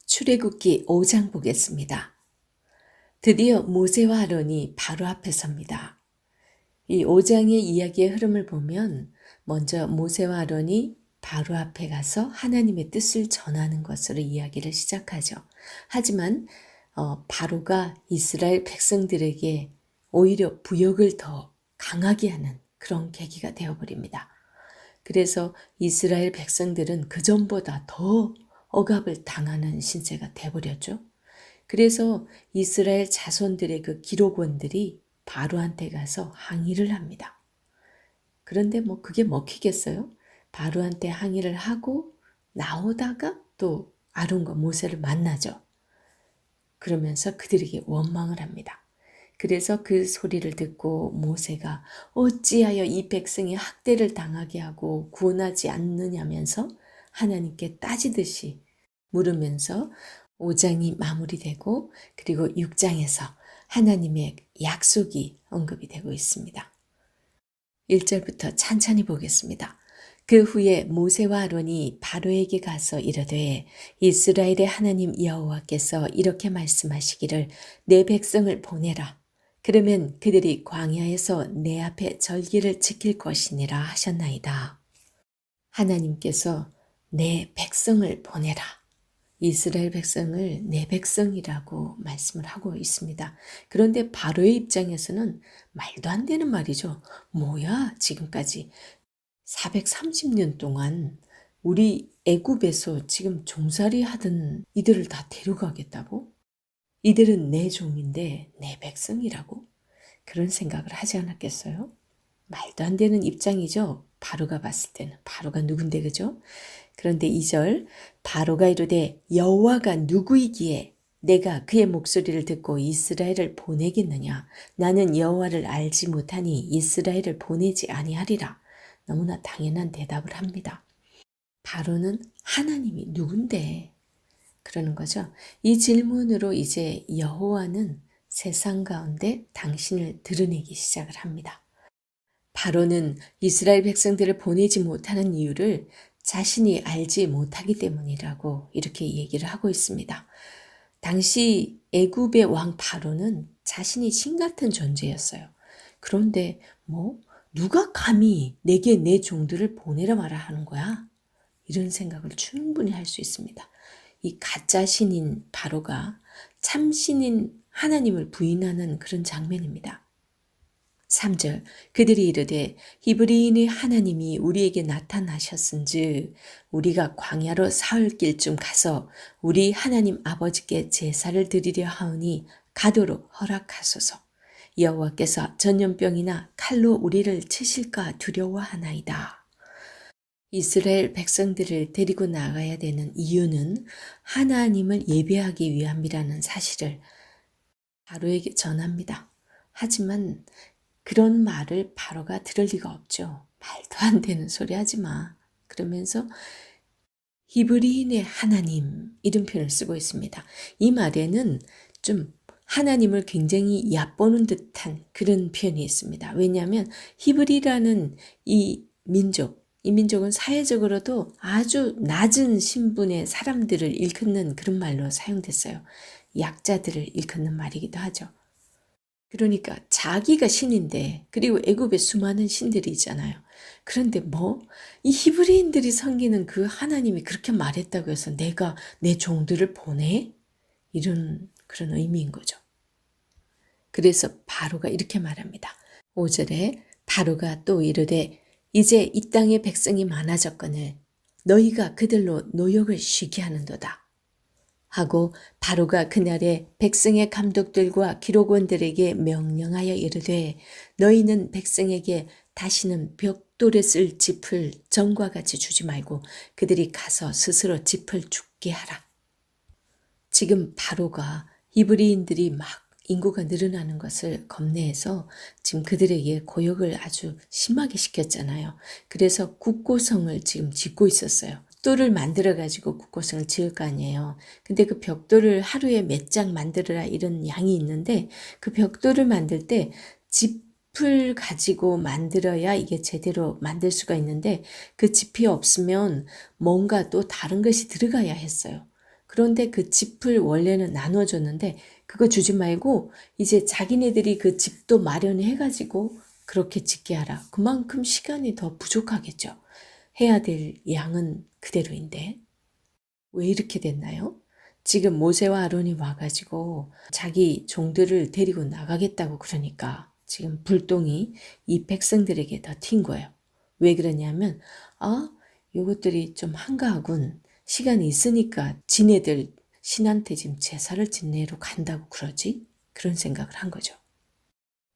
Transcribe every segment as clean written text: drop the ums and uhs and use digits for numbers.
출애굽기 5장 보겠습니다. 드디어 모세와 아론이 바로 앞에 섭니다. 이 5장의 이야기의 흐름을 보면 먼저 모세와 아론이 바로 앞에 가서 하나님의 뜻을 전하는 것으로 이야기를 시작하죠. 하지만 바로가 이스라엘 백성들에게 오히려 부역을 더 강하게 하는 그런 계기가 되어버립니다. 그래서 이스라엘 백성들은 그전보다 더 억압을 당하는 신세가 돼버렸죠. 그래서 이스라엘 자손들의 그 기록원들이 바로한테 가서 항의를 합니다. 그런데 그게 먹히겠어요? 바로한테 항의를 하고 나오다가 또 아론과 모세를 만나죠. 그러면서 그들에게 원망을 합니다. 그래서 그 소리를 듣고 모세가 어찌하여 이 백성이 학대를 당하게 하고 구원하지 않느냐면서 하나님께 따지듯이 물으면서 5장이 마무리되고 그리고 6장에서 하나님의 약속이 언급이 되고 있습니다. 1절부터 찬찬히 보겠습니다. 그 후에 모세와 아론이 바로에게 가서 이르되 이스라엘의 하나님 여호와께서 이렇게 말씀하시기를 내 백성을 보내라. 그러면 그들이 광야에서 내 앞에 절기를 지킬 것이니라 하셨나이다. 하나님께서 내 백성을 보내라. 이스라엘 백성을 내 백성이라고 말씀을 하고 있습니다. 그런데 바로의 입장에서는 말도 안 되는 말이죠. 뭐야 지금까지 430년 동안 우리 애굽에서 지금 종살이 하던 이들을 다 데려가겠다고? 이들은 내 종인데 내 백성이라고? 그런 생각을 하지 않았겠어요? 말도 안 되는 입장이죠. 바로가 봤을 때는. 바로가 누군데 그죠? 그런데 2절 바로가 이르되 여호와가 누구이기에 내가 그의 목소리를 듣고 이스라엘을 보내겠느냐? 나는 여호와를 알지 못하니 이스라엘을 보내지 아니하리라. 너무나 당연한 대답을 합니다. 바로는 하나님이 누군데? 그러는 거죠. 이 질문으로 이제 여호와는 세상 가운데 당신을 드러내기 시작을 합니다. 바로는 이스라엘 백성들을 보내지 못하는 이유를 자신이 알지 못하기 때문이라고 이렇게 얘기를 하고 있습니다. 당시 애굽의 왕 바로는 자신이 신 같은 존재였어요. 그런데 누가 감히 내게 내 종들을 보내라 마라 하는 거야? 이런 생각을 충분히 할 수 있습니다. 이 가짜 신인 바로가 참신인 하나님을 부인하는 그런 장면입니다. 3절 그들이 이르되 히브리인의 하나님이 우리에게 나타나셨은즉 우리가 광야로 사흘 길쯤 가서 우리 하나님 아버지께 제사를 드리려 하오니 가도록 허락하소서. 여호와께서 전염병이나 칼로 우리를 치실까 두려워하나이다. 이스라엘 백성들을 데리고 나가야 되는 이유는 하나님을 예배하기 위함이라는 사실을 바로에게 전합니다. 하지만 그런 말을 바로가 들을 리가 없죠. 말도 안 되는 소리 하지 마. 그러면서 히브리인의 하나님 이런 표현을 쓰고 있습니다. 이 말에는 좀 하나님을 굉장히 얕보는 듯한 그런 표현이 있습니다. 왜냐하면 히브리라는 이 민족은 사회적으로도 아주 낮은 신분의 사람들을 일컫는 그런 말로 사용됐어요. 약자들을 일컫는 말이기도 하죠. 그러니까 자기가 신인데 그리고 애굽에 수많은 신들이 있잖아요. 그런데 이 히브리인들이 섬기는 그 하나님이 그렇게 말했다고 해서 내가 내 종들을 보내? 이런 그런 의미인 거죠. 그래서 바로가 이렇게 말합니다. 5절에 바로가 또 이르되 이제 이 땅의 백성이 많아졌거늘 너희가 그들로 노역을 쉬게 하는도다. 하고 바로가 그날에 백성의 감독들과 기록원들에게 명령하여 이르되 너희는 백성에게 다시는 벽돌에 쓸 짚을 전과 같이 주지 말고 그들이 가서 스스로 짚을 줍게 하라. 지금 바로가 히브리인들이 막 인구가 늘어나는 것을 겁내해서 지금 그들에게 고역을 아주 심하게 시켰잖아요. 그래서 국고성을 지금 짓고 있었어요. 벽돌을 만들어 가지고 국고성을 지을 거 아니에요. 근데 그 벽돌을 하루에 몇 장 만들어라 이런 양이 있는데 그 벽돌을 만들 때 짚을 가지고 만들어야 이게 제대로 만들 수가 있는데 그 짚이 없으면 뭔가 또 다른 것이 들어가야 했어요. 그런데 그 짚을 원래는 나눠줬는데 그거 주지 말고 이제 자기네들이 그 짚도 마련해 가지고 그렇게 짓게 하라. 그만큼 시간이 더 부족하겠죠. 해야 될 양은 그대로인데 왜 이렇게 됐나요? 지금 모세와 아론이 와가지고 자기 종들을 데리고 나가겠다고 그러니까 지금 불똥이 이 백성들에게 더 튄 거예요. 왜 그러냐면 요것들이 좀 한가하군. 시간이 있으니까 지네들 신한테 지금 제사를 지내러 간다고 그러지? 그런 생각을 한 거죠.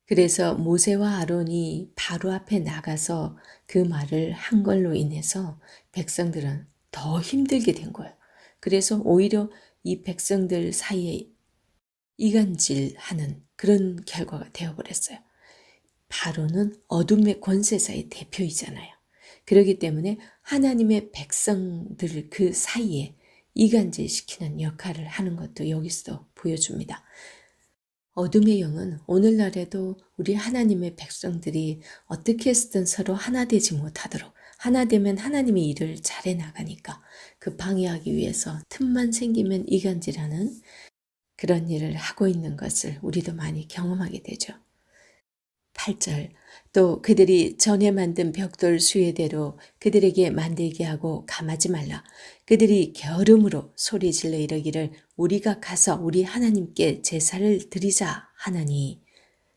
그래서 모세와 아론이 바로 앞에 나가서 그 말을 한 걸로 인해서 백성들은 더 힘들게 된 거예요. 그래서 오히려 이 백성들 사이에 이간질하는 그런 결과가 되어버렸어요. 바로는 어둠의 권세자의 대표이잖아요. 그렇기 때문에 하나님의 백성들 그 사이에 이간질시키는 역할을 하는 것도 여기서 보여줍니다. 어둠의 영은 오늘날에도 우리 하나님의 백성들이 어떻게 했든 서로 하나 되지 못하도록 하나 되면 하나님의 일을 잘해 나가니까 그 방해하기 위해서 틈만 생기면 이간질하는 그런 일을 하고 있는 것을 우리도 많이 경험하게 되죠. 8절 또 그들이 전에 만든 벽돌 수예대로 그들에게 만들게 하고 감하지 말라. 그들이 겨름으로 소리질러 이르기를 우리가 가서 우리 하나님께 제사를 드리자 하나니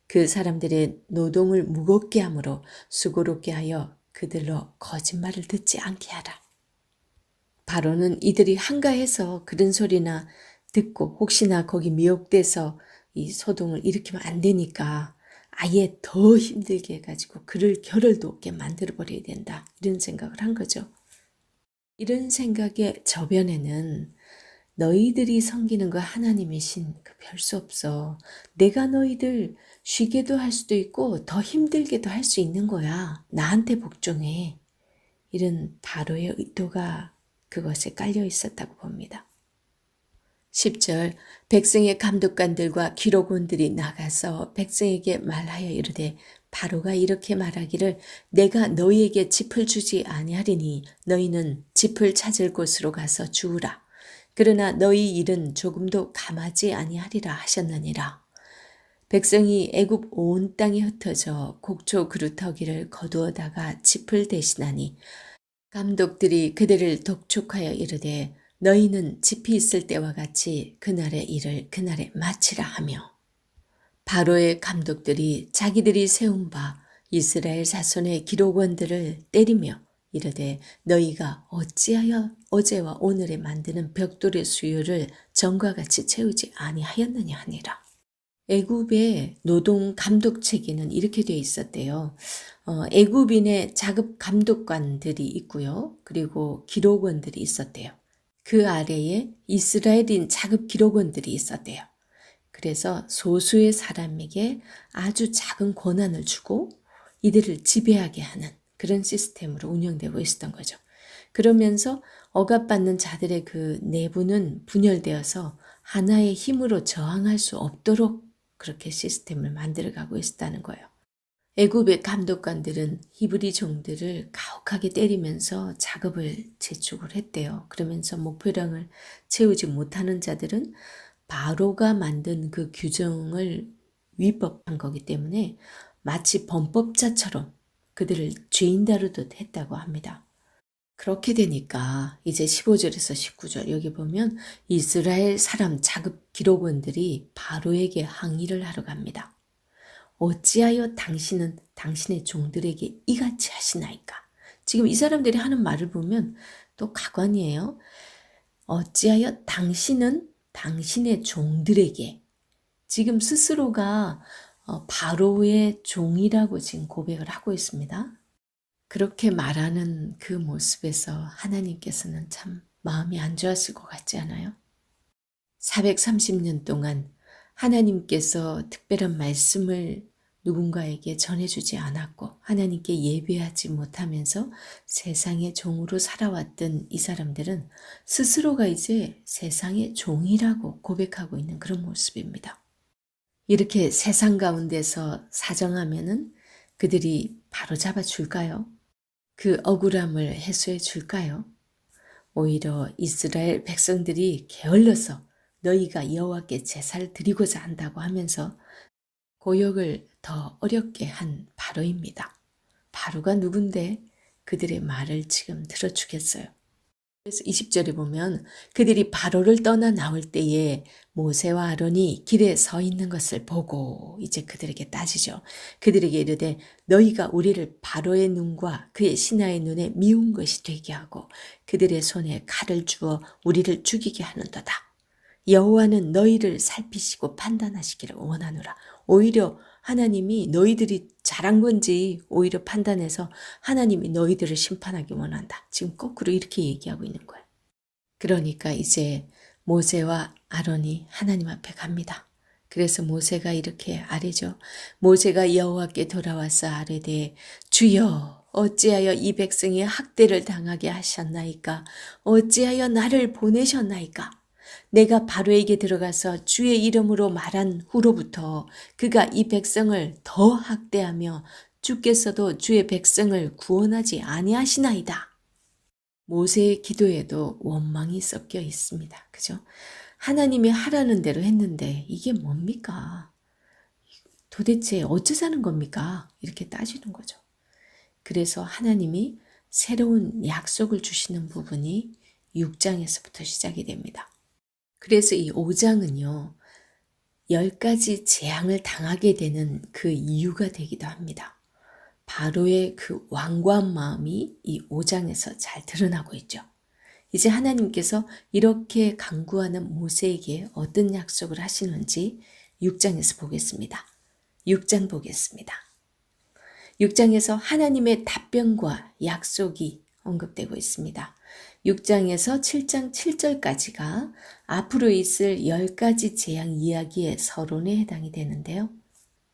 그 사람들의 노동을 무겁게 함으로 수고롭게 하여 그들로 거짓말을 듣지 않게 하라. 바로는 이들이 한가해서 그런 소리나 듣고 혹시나 거기 미혹돼서 이 소동을 일으키면 안 되니까 아예 더 힘들게 해가지고 그를 겨를도 없게 만들어버려야 된다. 이런 생각을 한 거죠. 이런 생각의 저변에는 너희들이 섬기는 거 하나님이신 그 별 수 없어. 내가 너희들 쉬게도 할 수도 있고 더 힘들게도 할 수 있는 거야. 나한테 복종해. 이런 바로의 의도가 그것에 깔려 있었다고 봅니다. 10절 백성의 감독관들과 기록원들이 나가서 백성에게 말하여 이르되 바로가 이렇게 말하기를 내가 너희에게 짚을 주지 아니하리니 너희는 짚을 찾을 곳으로 가서 주우라. 그러나 너희 일은 조금도 감하지 아니하리라 하셨느니라. 백성이 애굽 온 땅에 흩어져 곡초 그루터기를 거두어다가 짚을 대신하니 감독들이 그들을 독촉하여 이르되 너희는 짚이 있을 때와 같이 그날의 일을 그날에 마치라 하며 바로의 감독들이 자기들이 세운 바 이스라엘 자손의 기록원들을 때리며 이르되 너희가 어찌하여 어제와 오늘에 만드는 벽돌의 수요를 전과 같이 채우지 아니하였느냐 하니라. 애굽의 노동 감독 체계는 이렇게 되어 있었대요. 애굽인의 자급 감독관들이 있고요. 그리고 기록원들이 있었대요. 그 아래에 이스라엘인 자급 기록원들이 있었대요. 그래서 소수의 사람에게 아주 작은 권한을 주고 이들을 지배하게 하는 그런 시스템으로 운영되고 있었던 거죠. 그러면서 억압받는 자들의 그 내부는 분열되어서 하나의 힘으로 저항할 수 없도록 그렇게 시스템을 만들어가고 있었다는 거예요. 애굽의 감독관들은 히브리 종들을 가혹하게 때리면서 작업을 재촉을 했대요. 그러면서 목표량을 채우지 못하는 자들은 바로가 만든 그 규정을 위법한 거기 때문에 마치 범법자처럼 그들을 죄인 다루듯 했다고 합니다. 그렇게 되니까 이제 15절에서 19절 여기 보면 이스라엘 사람 자급 기록원들이 바로에게 항의를 하러 갑니다. 어찌하여 당신은 당신의 종들에게 이같이 하시나이까? 지금 이 사람들이 하는 말을 보면 또 가관이에요. 어찌하여 당신은 당신의 종들에게 지금 스스로가 바로의 종이라고 지금 고백을 하고 있습니다. 그렇게 말하는 그 모습에서 하나님께서는 참 마음이 안 좋았을 것 같지 않아요? 430년 동안 하나님께서 특별한 말씀을 누군가에게 전해주지 않았고 하나님께 예배하지 못하면서 세상의 종으로 살아왔던 이 사람들은 스스로가 이제 세상의 종이라고 고백하고 있는 그런 모습입니다. 이렇게 세상 가운데서 사정하면은 그들이 바로 잡아줄까요? 그 억울함을 해소해 줄까요? 오히려 이스라엘 백성들이 게을러서 너희가 여호와께 제사를 드리고자 한다고 하면서 고역을 더 어렵게 한 바로입니다. 바로가 누군데 그들의 말을 지금 들어주겠어요. 그래서 20절에 보면 그들이 바로를 떠나 나올 때에 모세와 아론이 길에 서 있는 것을 보고 이제 그들에게 따지죠. 그들에게 이르되 너희가 우리를 바로의 눈과 그의 신하의 눈에 미운 것이 되게 하고 그들의 손에 칼을 주어 우리를 죽이게 하는도다. 여호와는 너희를 살피시고 판단하시기를 원하노라. 오히려 하나님이 너희들이 잘한 건지 오히려 판단해서 하나님이 너희들을 심판하기 원한다. 지금 거꾸로 이렇게 얘기하고 있는 거예요. 그러니까 이제 모세와 아론이 하나님 앞에 갑니다. 그래서 모세가 이렇게 아뢰죠. 모세가 여호와께 돌아와서 아뢰되 주여 어찌하여 이 백성이 학대를 당하게 하셨나이까? 어찌하여 나를 보내셨나이까? 내가 바로에게 들어가서 주의 이름으로 말한 후로부터 그가 이 백성을 더 학대하며 주께서도 주의 백성을 구원하지 아니하시나이다. 모세의 기도에도 원망이 섞여 있습니다. 그죠? 하나님이 하라는 대로 했는데 이게 뭡니까? 도대체 어쩌자는 겁니까? 이렇게 따지는 거죠. 그래서 하나님이 새로운 약속을 주시는 부분이 6장에서부터 시작이 됩니다. 그래서 이 5장은요, 10가지 재앙을 당하게 되는 그 이유가 되기도 합니다. 바로의 그 완고한 마음이 이 5장에서 잘 드러나고 있죠. 이제 하나님께서 이렇게 간구하는 모세에게 어떤 약속을 하시는지 6장에서 보겠습니다. 6장 보겠습니다. 6장에서 하나님의 답변과 약속이 언급되고 있습니다. 6장에서 7장 7절까지가 앞으로 있을 10가지 재앙 이야기의 서론에 해당이 되는데요.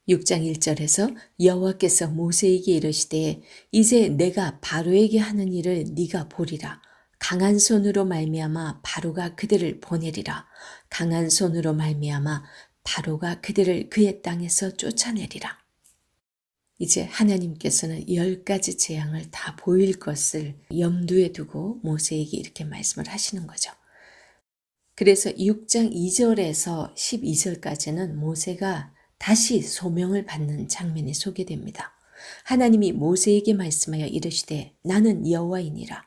6장 1절에서 여호와께서 모세에게 이르시되 이제 내가 바로에게 하는 일을 네가 보리라. 강한 손으로 말미암아 바로가 그들을 보내리라. 강한 손으로 말미암아 바로가 그들을 그의 땅에서 쫓아내리라. 이제 하나님께서는 10가지 재앙을 다 보일 것을 염두에 두고 모세에게 이렇게 말씀을 하시는 거죠. 그래서 6장 2절에서 12절까지는 모세가 다시 소명을 받는 장면이 소개됩니다. 하나님이 모세에게 말씀하여 이르시되 나는 여호와이니라.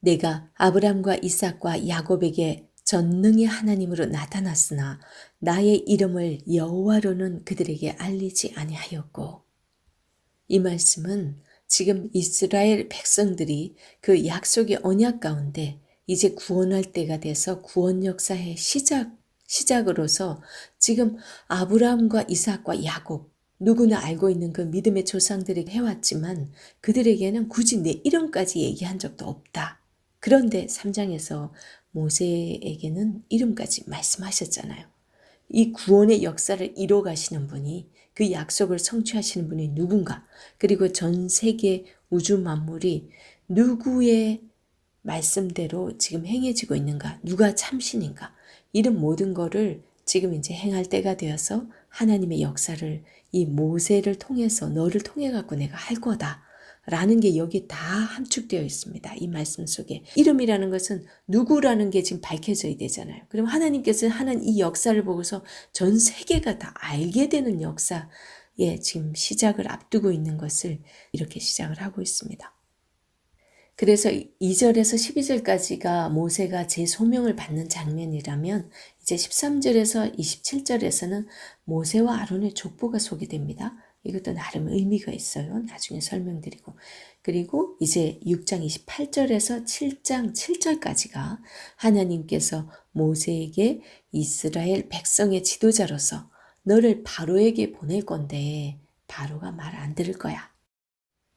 내가 아브람과 이삭과 야곱에게 전능의 하나님으로 나타났으나 나의 이름을 여호와로는 그들에게 알리지 아니하였고 이 말씀은 지금 이스라엘 백성들이 그 약속의 언약 가운데 이제 구원할 때가 돼서 구원 역사의 시작으로서 지금 아브라함과 이삭과 야곱 누구나 알고 있는 그 믿음의 조상들이 해왔지만 그들에게는 굳이 내 이름까지 얘기한 적도 없다. 그런데 3장에서 모세에게는 이름까지 말씀하셨잖아요. 이 구원의 역사를 이뤄 가시는 분이 그 약속을 성취하시는 분이 누군가 그리고 전 세계 우주 만물이 누구의 말씀대로 지금 행해지고 있는가 누가 참신인가 이런 모든 거를 지금 이제 행할 때가 되어서 하나님의 역사를 이 모세를 통해서 너를 통해 갖고 내가 할 거다 라는 게 여기 다 함축되어 있습니다. 이 말씀 속에 이름이라는 것은 누구라는 게 지금 밝혀져야 되잖아요. 그럼 하나님께서 하는 이 역사를 보고서 전 세계가 다 알게 되는 역사에 지금 시작을 앞두고 있는 것을 이렇게 시작을 하고 있습니다. 그래서 2절에서 12절까지가 모세가 재소명을 받는 장면이라면 이제 13절에서 27절에서는 모세와 아론의 족보가 소개됩니다. 이것도 나름 의미가 있어요. 나중에 설명드리고. 그리고 이제 6장 28절에서 7장 7절까지가 하나님께서 모세에게 이스라엘 백성의 지도자로서 너를 바로에게 보낼 건데 바로가 말 안 들을 거야.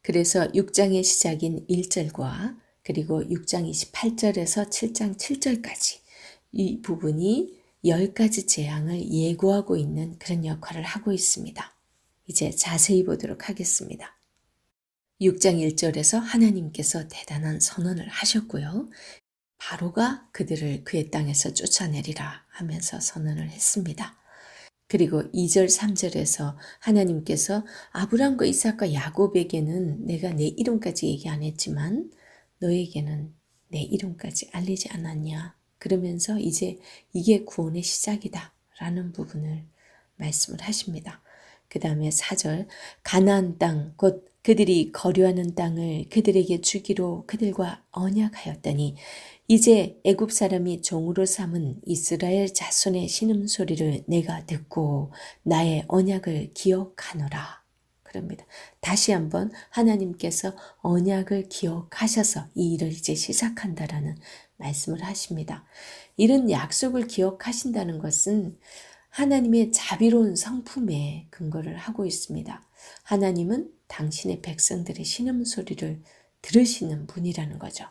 그래서 6장의 시작인 1절과 그리고 6장 28절에서 7장 7절까지 이 부분이 10가지 재앙을 예고하고 있는 그런 역할을 하고 있습니다. 이제 자세히 보도록 하겠습니다. 6장 1절에서 하나님께서 대단한 선언을 하셨고요. 바로가 그들을 그의 땅에서 쫓아내리라 하면서 선언을 했습니다. 그리고 2절 3절에서 하나님께서 아브람과 이삭과 야곱에게는 내가 내 이름까지 얘기 안 했지만 너에게는 내 이름까지 알리지 않았냐. 그러면서 이제 이게 구원의 시작이다 라는 부분을 말씀을 하십니다. 그 다음에 4절 가나안 땅 곧 그들이 거류하는 땅을 그들에게 주기로 그들과 언약하였더니 이제 애굽 사람이 종으로 삼은 이스라엘 자손의 신음소리를 내가 듣고 나의 언약을 기억하노라. 그럽니다. 다시 한번 하나님께서 언약을 기억하셔서 이 일을 이제 시작한다라는 말씀을 하십니다. 이런 약속을 기억하신다는 것은 하나님의 자비로운 성품에 근거를 하고 있습니다. 하나님은 당신의 백성들의 신음소리를 들으시는 분이라는 거죠.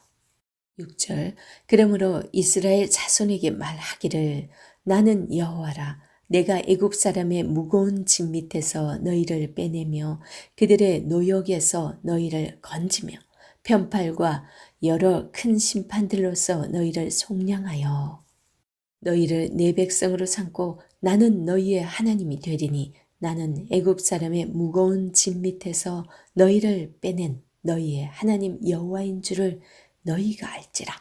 6절 그러므로 이스라엘 자손에게 말하기를 나는 여호와라 내가 애굽 사람의 무거운 짐 밑에서 너희를 빼내며 그들의 노역에서 너희를 건지며 편팔과 여러 큰 심판들로서 너희를 속량하여 너희를 내 백성으로 삼고 나는 너희의 하나님이 되리니 나는 애굽 사람의 무거운 짐 밑에서 너희를 빼낸 너희의 하나님 여호와인 줄을 너희가 알지라.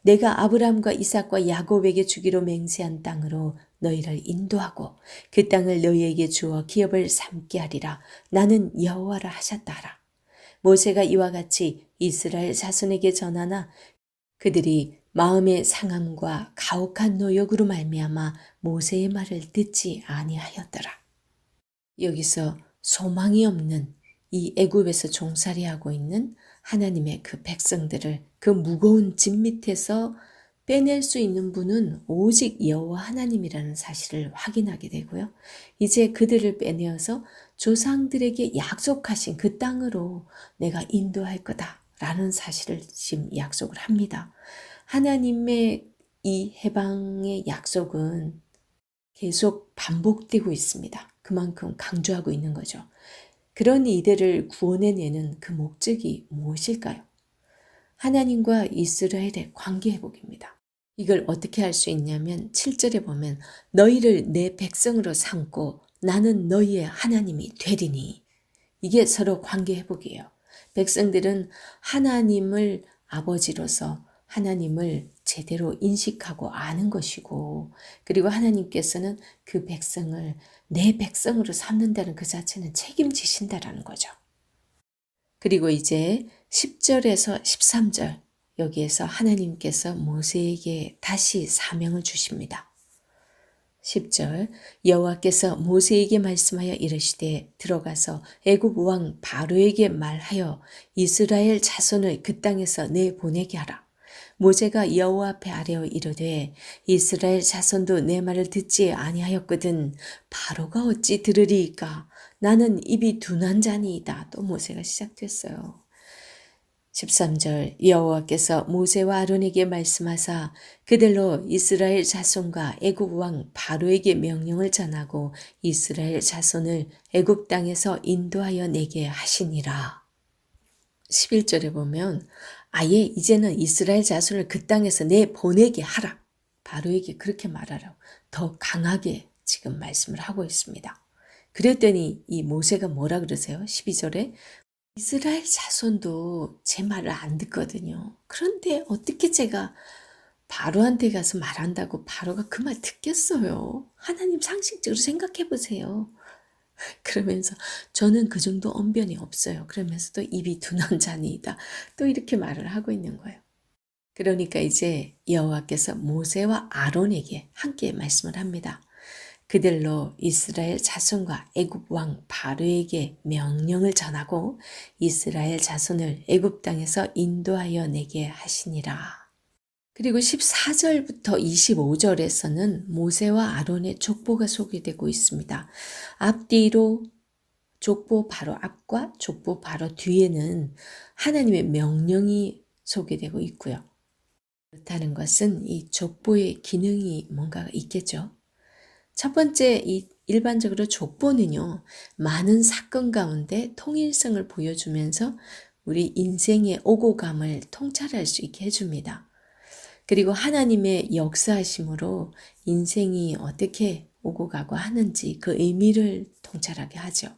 내가 아브람과 이삭과 야곱에게 주기로 맹세한 땅으로 너희를 인도하고 그 땅을 너희에게 주어 기업을 삼게 하리라. 나는 여호와라 하셨다 하라. 모세가 이와 같이 이스라엘 자손에게 전하나 그들이 마음의 상함과 가혹한 노역으로 말미암아 모세의 말을 듣지 아니하였더라. 여기서 소망이 없는 이 애굽에서 종살이하고 있는 하나님의 그 백성들을 그 무거운 짐 밑에서 빼낼 수 있는 분은 오직 여호와 하나님이라는 사실을 확인하게 되고요. 이제 그들을 빼내어서 조상들에게 약속하신 그 땅으로 내가 인도할 거다라는 사실을 지금 약속을 합니다. 하나님의 이 해방의 약속은 계속 반복되고 있습니다. 그만큼 강조하고 있는 거죠. 그런 이들을 구원해내는 그 목적이 무엇일까요? 하나님과 이스라엘의 관계 회복입니다. 이걸 어떻게 할 수 있냐면 7절에 보면 너희를 내 백성으로 삼고 나는 너희의 하나님이 되리니 이게 서로 관계 회복이에요. 백성들은 하나님을 아버지로서 하나님을 제대로 인식하고 아는 것이고 그리고 하나님께서는 그 백성을 내 백성으로 삼는다는 그 자체는 책임지신다라는 거죠. 그리고 이제 10절에서 13절 여기에서 하나님께서 모세에게 다시 사명을 주십니다. 10절 여호와께서 모세에게 말씀하여 이르시되 들어가서 애굽 왕 바로에게 말하여 이스라엘 자손을 그 땅에서 내보내게 하라. 모세가 여호와 앞에 아뢰어 이르되 이스라엘 자손도 내 말을 듣지 아니하였거든 바로가 어찌 들으리이까 나는 입이 둔한 자니이다. 또 모세가 시작됐어요. 13절 여호와께서 모세와 아론에게 말씀하사 그들로 이스라엘 자손과 애굽 왕 바로에게 명령을 전하고 이스라엘 자손을 애굽 땅에서 인도하여 내게 하시니라. 11절에 보면 아예 이제는 이스라엘 자손을 그 땅에서 내보내게 하라. 바로에게 그렇게 말하라고 더 강하게 지금 말씀을 하고 있습니다. 그랬더니 이 모세가 뭐라 그러세요? 12절에 이스라엘 자손도 제 말을 안 듣거든요. 그런데 어떻게 제가 바로한테 가서 말한다고 바로가 그 말 듣겠어요? 하나님 상식적으로 생각해 보세요. 그러면서 저는 그 정도 언변이 없어요. 그러면서도 입이 둔한 자니이다. 또 이렇게 말을 하고 있는 거예요. 그러니까 이제 여호와께서 모세와 아론에게 함께 말씀을 합니다. 그들로 이스라엘 자손과 애굽 왕 바로에게 명령을 전하고 이스라엘 자손을 애굽 땅에서 인도하여 내게 하시니라. 그리고 14절부터 25절에서는 모세와 아론의 족보가 소개되고 있습니다. 앞뒤로 족보 바로 앞과 족보 바로 뒤에는 하나님의 명령이 소개되고 있고요. 그렇다는 것은 이 족보의 기능이 뭔가 있겠죠. 첫 번째 이 일반적으로 족보는요, 많은 사건 가운데 통일성을 보여주면서 우리 인생의 오고 감을 통찰할 수 있게 해줍니다. 그리고 하나님의 역사하심으로 인생이 어떻게 오고 가고 하는지 그 의미를 통찰하게 하죠.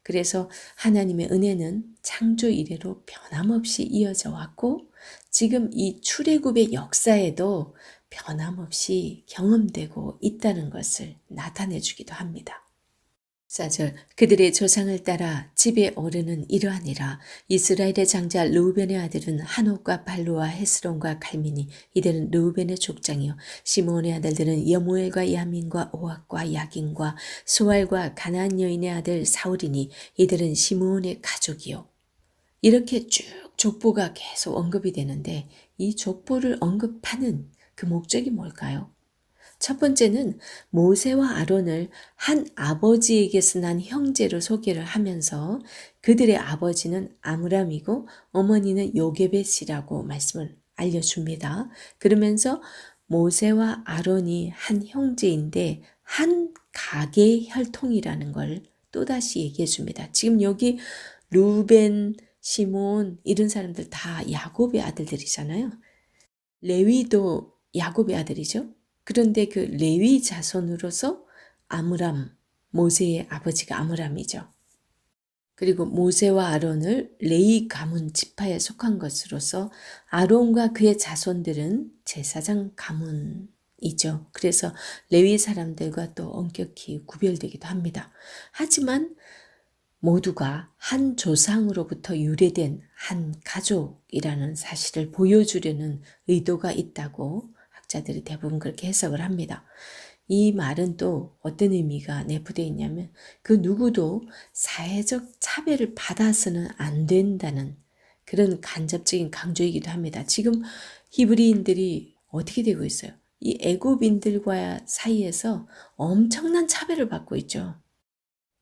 그래서 하나님의 은혜는 창조 이래로 변함없이 이어져 왔고 지금 이 출애굽의 역사에도 변함없이 경험되고 있다는 것을 나타내 주기도 합니다. 4절 그들의 조상을 따라 집에 오르는 이러하니라. 이스라엘의 장자 르우벤의 아들은 한옥과 발루와 헤스론과 갈미니 이들은 르우벤의 족장이요 시므온의 아들들은 여무엘과 야민과 오악과 야긴과 소알과 가나안 여인의 아들 사울이니 이들은 시므온의 가족이요. 이렇게 쭉 족보가 계속 언급이 되는데 이 족보를 언급하는 그 목적이 뭘까요? 첫 번째는 모세와 아론을 한 아버지에게서 난 형제로 소개를 하면서 그들의 아버지는 아므람이고 어머니는 요게벳이라고 말씀을 알려줍니다. 그러면서 모세와 아론이 한 형제인데 한 가계의 혈통이라는 걸 또다시 얘기해 줍니다. 지금 여기 루벤, 시몬 이런 사람들 다 야곱의 아들들이잖아요. 레위도 야곱의 아들이죠. 그런데 그 레위 자손으로서 아므람, 모세의 아버지가 아므람이죠. 그리고 모세와 아론을 레위 가문 지파에 속한 것으로서 아론과 그의 자손들은 제사장 가문이죠. 그래서 레위 사람들과 또 엄격히 구별되기도 합니다. 하지만 모두가 한 조상으로부터 유래된 한 가족이라는 사실을 보여주려는 의도가 있다고 학자들이 대부분 그렇게 해석을 합니다. 이 말은 또 어떤 의미가 내포되어 있냐면 그 누구도 사회적 차별을 받아서는 안 된다는 그런 간접적인 강조이기도 합니다. 지금 히브리인들이 어떻게 되고 있어요? 이 애굽인들과 사이에서 엄청난 차별을 받고 있죠.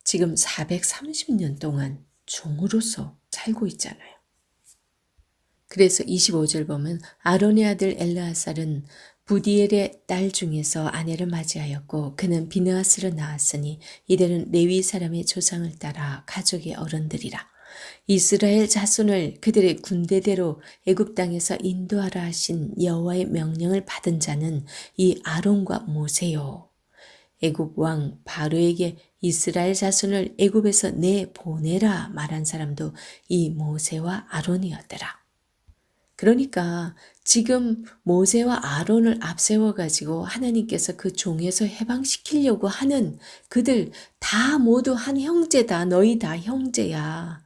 지금 430년 동안 종으로서 살고 있잖아요. 그래서 25절 보면 아론의 아들 엘르아살은 부디엘의 딸 중에서 아내를 맞이하였고 그는 비느하스를 낳았으니 이들은 레위 사람의 조상을 따라 가족의 어른들이라. 이스라엘 자손을 그들의 군대대로 애굽 땅에서 인도하라 하신 여호와의 명령을 받은 자는 이 아론과 모세요. 애굽 왕 바로에게 이스라엘 자손을 애굽에서 내보내라 말한 사람도 이 모세와 아론이었더라. 그러니까 지금 모세와 아론을 앞세워 가지고 하나님께서 그 종에서 해방시키려고 하는 그들 다 모두 한 형제다. 너희 다 형제야.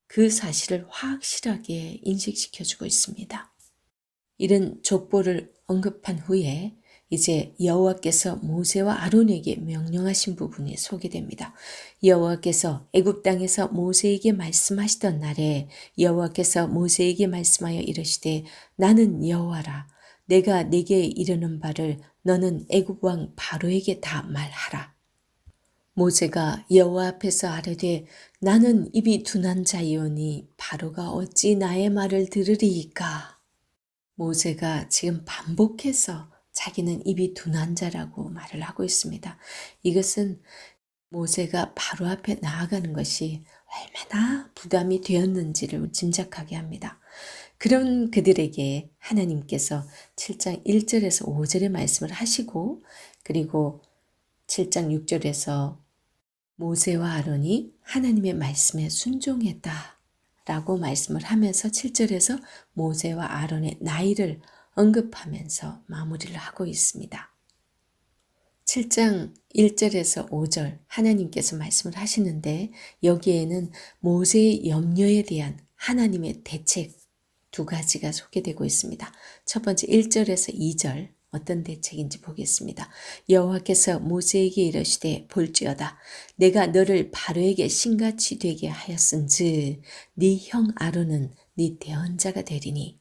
그 사실을 확실하게 인식시켜주고 있습니다. 이런 족보를 언급한 후에 이제 여호와께서 모세와 아론에게 명령하신 부분이 소개됩니다. 여호와께서 애굽 땅에서 모세에게 말씀하시던 날에 여호와께서 모세에게 말씀하여 이르시되 나는 여호와라. 내가 네게 이르는 바를 너는 애굽 왕 바로에게 다 말하라. 모세가 여호와 앞에서 아뢰되 나는 입이 둔한 자이오니 바로가 어찌 나의 말을 들으리이까. 모세가 지금 반복해서 자기는 입이 둔한 자라고 말을 하고 있습니다. 이것은 모세가 바로 앞에 나아가는 것이 얼마나 부담이 되었는지를 짐작하게 합니다. 그런 그들에게 하나님께서 7장 1절에서 5절의 말씀을 하시고 그리고 7장 6절에서 모세와 아론이 하나님의 말씀에 순종했다. 라고 말씀을 하면서 7절에서 모세와 아론의 나이를 언급하면서 마무리를 하고 있습니다. 7장 1절에서 5절 하나님께서 말씀을 하시는데 여기에는 모세의 염려에 대한 하나님의 대책 두 가지가 소개되고 있습니다. 첫 번째 1절에서 2절 어떤 대책인지 보겠습니다. 여호와께서 모세에게 이르시되 볼지어다 내가 너를 바로에게 신같이 되게 하였은즉 네 형 아론은 네 대언자가 되리니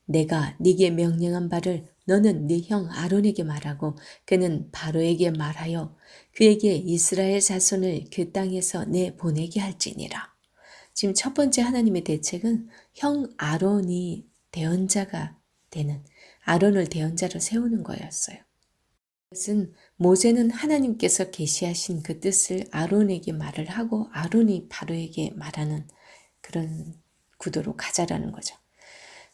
내가 네게 명령한 바를 너는 네 형 아론에게 말하고 그는 바로에게 말하여 그에게 이스라엘 자손을 그 땅에서 내보내게 할지니라. 지금 첫 번째 하나님의 대책은 형 아론이 대언자가 되는 아론을 대언자로 세우는 거였어요. 그것은 모세는 하나님께서 계시하신 그 뜻을 아론에게 말을 하고 아론이 바로에게 말하는 그런 구도로 가자라는 거죠.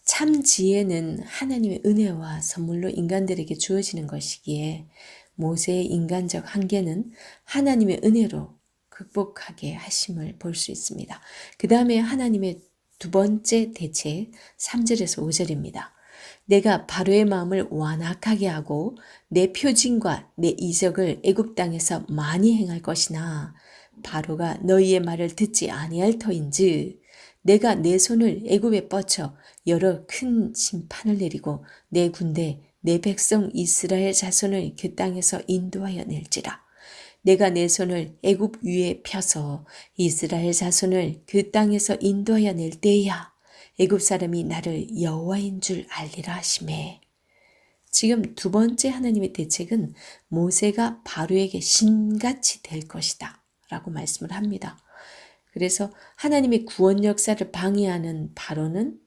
참 지혜는 하나님의 은혜와 선물로 인간들에게 주어지는 것이기에 모세의 인간적 한계는 하나님의 은혜로 극복하게 하심을 볼 수 있습니다. 그 다음에 하나님의 두 번째 대책 3절에서 5절입니다. 내가 바로의 마음을 완악하게 하고 내 표징과 내 이적을 애굽 땅에서 많이 행할 것이나 바로가 너희의 말을 듣지 아니할 터인즉 내가 내 손을 애굽에 뻗쳐 여러 큰 심판을 내리고 내 군대 내 백성 이스라엘 자손을 그 땅에서 인도하여 낼지라. 내가 내 손을 애굽 위에 펴서 이스라엘 자손을 그 땅에서 인도하여 낼 때야 애굽 사람이 나를 여호와인 줄 알리라 하시매. 지금 두 번째 하나님의 대책은 모세가 바로에게 신같이 될 것이다 라고 말씀을 합니다. 그래서 하나님의 구원 역사를 방해하는 바로는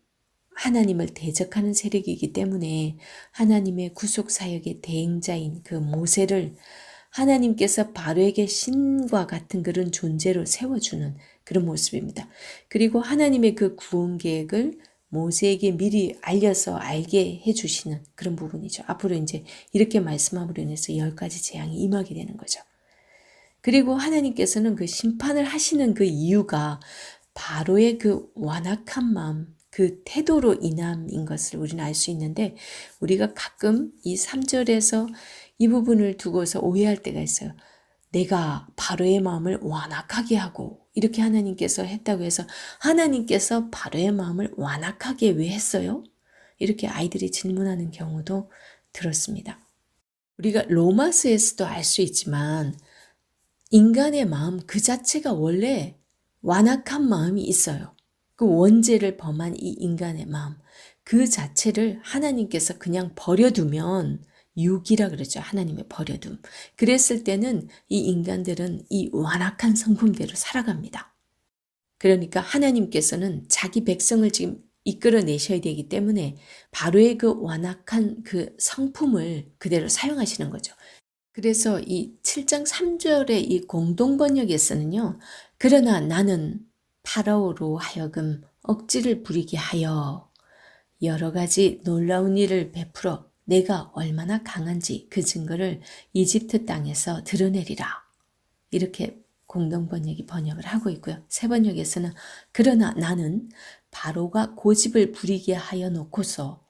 하나님을 대적하는 세력이기 때문에 하나님의 구속 사역의 대행자인 그 모세를 하나님께서 바로에게 신과 같은 그런 존재로 세워주는 그런 모습입니다. 그리고 하나님의 그 구원 계획을 모세에게 미리 알려서 알게 해주시는 그런 부분이죠. 앞으로 이제 이렇게 말씀함으로 인해서 10가지 재앙이 임하게 되는 거죠. 그리고 하나님께서는 그 심판을 하시는 그 이유가 바로의 그 완악한 마음, 그 태도로 인함인 것을 우리는 알 수 있는데 우리가 가끔 이 3절에서 이 부분을 두고서 오해할 때가 있어요. 내가 바로의 마음을 완악하게 하고 이렇게 하나님께서 했다고 해서 하나님께서 바로의 마음을 완악하게 왜 했어요? 이렇게 아이들이 질문하는 경우도 들었습니다. 우리가 로마서에서도 알 수 있지만 인간의 마음 그 자체가 원래 완악한 마음이 있어요. 그 원죄를 범한 이 인간의 마음 그 자체를 하나님께서 그냥 버려두면 유기라 그러죠. 하나님의 버려둠. 그랬을 때는 이 인간들은 이 완악한 성품대로 살아갑니다. 그러니까 하나님께서는 자기 백성을 지금 이끌어내셔야 되기 때문에 바로의 그 완악한 그 성품을 그대로 사용하시는 거죠. 그래서 이 7장 3절의 이 공동번역에서는요. 그러나 나는 파라오로 하여금 억지를 부리게 하여 여러 가지 놀라운 일을 베풀어 내가 얼마나 강한지 그 증거를 이집트 땅에서 드러내리라. 이렇게 공동번역이 번역을 하고 있고요. 새 번역에서는 그러나 나는 바로가 고집을 부리게 하여 놓고서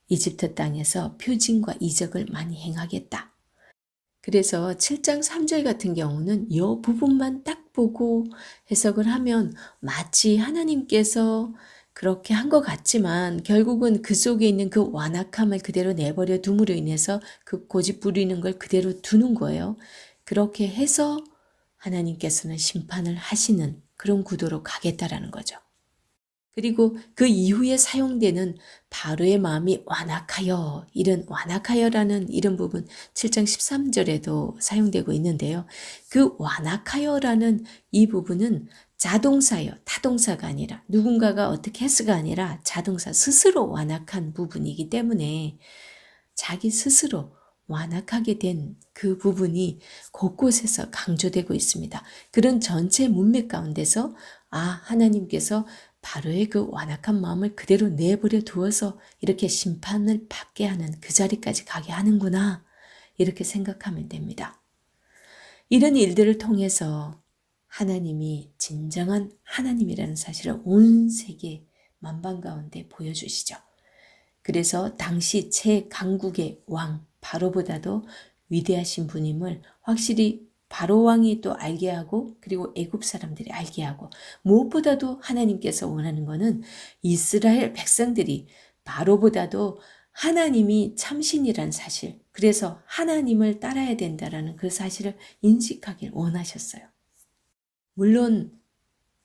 이집트 땅에서 표징과 이적을 많이 행하겠다. 그래서 7장 3절 같은 경우는 이 부분만 딱 보고 해석을 하면 마치 하나님께서 그렇게 한 것 같지만 결국은 그 속에 있는 그 완악함을 그대로 내버려 둠으로 인해서 그 고집 부리는 걸 그대로 두는 거예요. 그렇게 해서 하나님께서는 심판을 하시는 그런 구도로 가겠다라는 거죠. 그리고 그 이후에 사용되는 바로의 마음이 완악하여 이런 완악하여라는 이런 부분 7장 13절에도 사용되고 있는데요. 그 완악하여라는 이 부분은 자동사요. 타동사가 아니라 누군가가 어떻게 했어가 아니라 자동사 스스로 완악한 부분이기 때문에 자기 스스로 완악하게 된 그 부분이 곳곳에서 강조되고 있습니다. 그런 전체 문맥 가운데서 하나님께서 바로의 그 완악한 마음을 그대로 내버려 두어서 이렇게 심판을 받게 하는 그 자리까지 가게 하는구나 이렇게 생각하면 됩니다. 이런 일들을 통해서 하나님이 진정한 하나님이라는 사실을 온 세계 만방 가운데 보여주시죠. 그래서 당시 최강국의 왕 바로보다도 위대하신 분임을 확실히 바로 왕이 또 알게 하고 그리고 애굽 사람들이 알게 하고 무엇보다도 하나님께서 원하는 것은 이스라엘 백성들이 바로보다도 하나님이 참신이란 사실, 그래서 하나님을 따라야 된다라는 그 사실을 인식하길 원하셨어요. 물론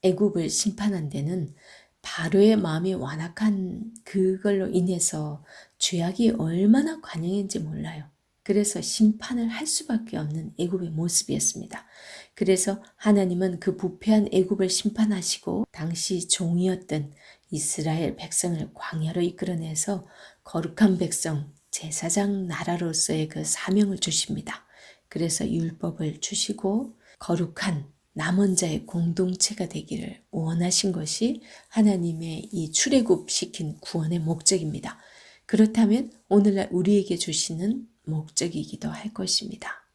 애굽을 심판한 데는 바로의 마음이 완악한 그걸로 인해서 죄악이 얼마나 관영인지 몰라요. 그래서 심판을 할 수밖에 없는 애굽의 모습이었습니다. 그래서 하나님은 그 부패한 애굽을 심판하시고 당시 종이었던 이스라엘 백성을 광야로 이끌어내서 거룩한 백성, 제사장 나라로서의 그 사명을 주십니다. 그래서 율법을 주시고 거룩한 남원자의 공동체가 되기를 원하신 것이 하나님의 이 출애굽시킨 구원의 목적입니다. 그렇다면 오늘날 우리에게 주시는 목적이기도 할 것입니다.